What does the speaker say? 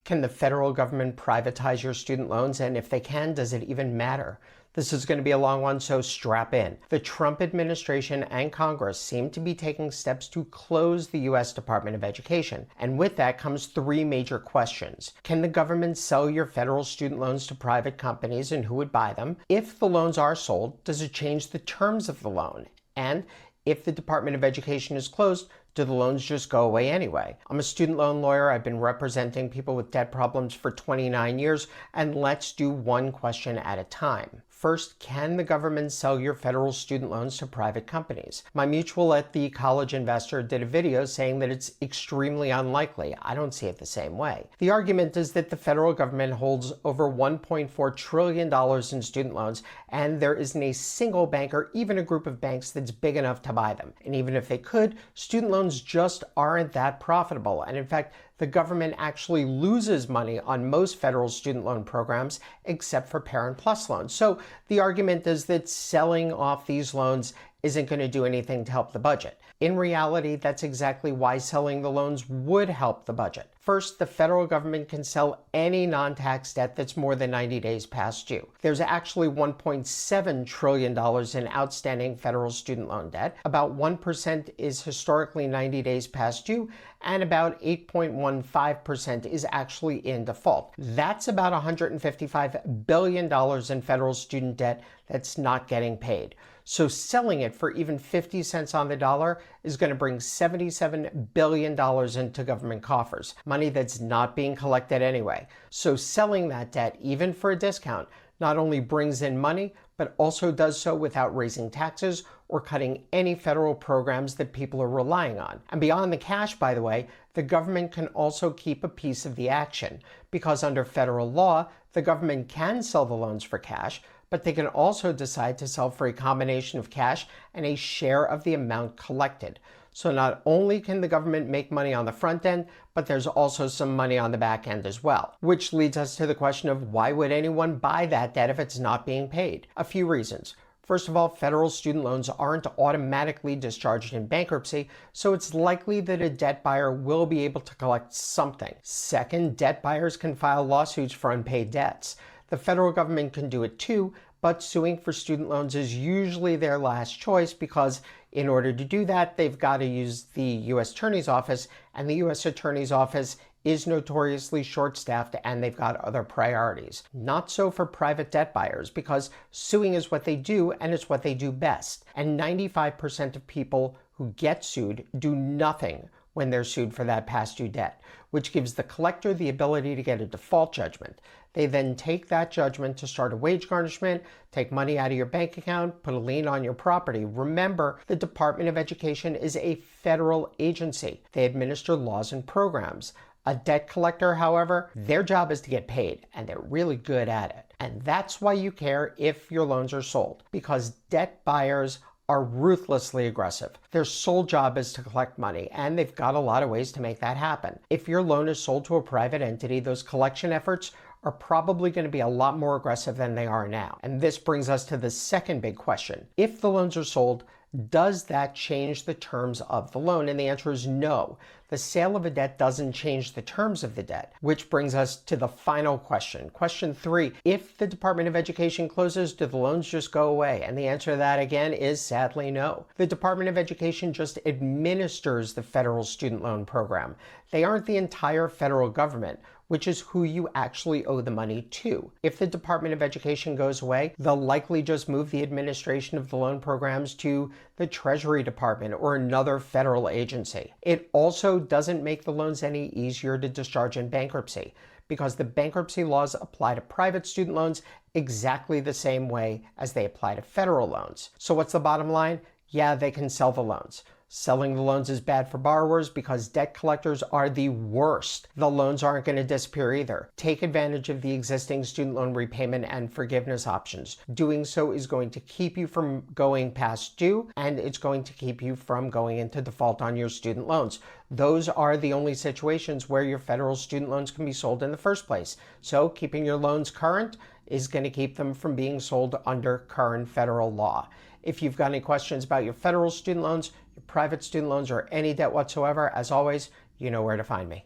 Can the federal government privatize your student loans? And if they can, does it even matter? This is going to be a long one, so strap in. The Trump administration and Congress seem to be taking steps to close the U.S. Department of Education. And with that comes three major questions. Can the government sell your federal student loans to private companies, and who would buy them? If the loans are sold, does it change the terms of the loan? And if the Department of Education is closed, do the loans just go away anyway? I'm a student loan lawyer. I've been representing people with debt problems for 29 years, and let's do one question at a time. First, can the government sell your federal student loans to private companies? My mutual at The College Investor did a video saying that it's extremely unlikely. I don't see it the same way. The argument is that the federal government holds over $1.4 trillion in student loans, and there isn't a single bank or even a group of banks that's big enough to buy them. And even if they could, student loans just aren't that profitable. And in fact, the government actually loses money on most federal student loan programs except for Parent Plus loans. So the argument is that selling off these loans isn't going to do anything to help the budget. In reality, that's exactly why selling the loans would help the budget. First, the federal government can sell any non-tax debt that's more than 90 days past due. There's actually $1.7 trillion in outstanding federal student loan debt. About 1% is historically 90 days past due, and about 8.15% is actually in default. That's about $155 billion in federal student debt that's not getting paid. So selling it for even 50 cents on the dollar is going to bring $77 billion into government coffers, money that's not being collected anyway. So selling that debt, even for a discount, not only brings in money, but also does so without raising taxes or cutting any federal programs that people are relying on. And beyond the cash, by the way, the government can also keep a piece of the action, because under federal law, the government can sell the loans for cash, but they can also decide to sell for a combination of cash and a share of the amount collected. So not only can the government make money on the front end, but there's also some money on the back end as well. Which leads us to the question of why would anyone buy that debt if it's not being paid? A few reasons. First of all, federal student loans aren't automatically discharged in bankruptcy, so it's likely that a debt buyer will be able to collect something. Second, debt buyers can file lawsuits for unpaid debts. The federal government can do it too, but suing for student loans is usually their last choice because in order to do that, they've got to use the U.S. Attorney's Office, and the U.S. Attorney's Office is notoriously short-staffed and they've got other priorities. Not so for private debt buyers, because suing is what they do and it's what they do best. And 95% of people who get sued do nothing when they're sued for that past due debt, which gives the collector the ability to get a default judgment. They then take that judgment to start a wage garnishment, take money out of your bank account, put a lien on your property. Remember, the Department of Education is a federal agency. They administer laws and programs. A debt collector, however, their job is to get paid, and they're really good at it. And that's why you care if your loans are sold, because debt buyers are ruthlessly aggressive. Their sole job is to collect money, and they've got a lot of ways to make that happen. If your loan is sold to a private entity, those collection efforts are probably going to be a lot more aggressive than they are now. And this brings us to the second big question. If the loans are sold, does that change the terms of the loan? And the answer is no. The sale of a debt doesn't change the terms of the debt, which brings us to the final question. Question 3, if the Department of Education closes, do the loans just go away? And the answer to that again is sadly no. The Department of Education just administers the federal student loan program. They aren't the entire federal government, which is who you actually owe the money to. If the Department of Education goes away, they'll likely just move the administration of the loan programs to the Treasury Department or another federal agency. It also doesn't make the loans any easier to discharge in bankruptcy, because the bankruptcy laws apply to private student loans exactly the same way as they apply to federal loans. So what's the bottom line? Yeah, they can sell the loans. Selling the loans is bad for borrowers because debt collectors are the worst. The loans aren't going to disappear either. Take advantage of the existing student loan repayment and forgiveness options. Doing so is going to keep you from going past due, and it's going to keep you from going into default on your student loans. Those are the only situations where your federal student loans can be sold in the first place. So keeping your loans current is going to keep them from being sold under current federal law. If you've got any questions about your federal student loans, your private student loans, or any debt whatsoever, as always, you know where to find me.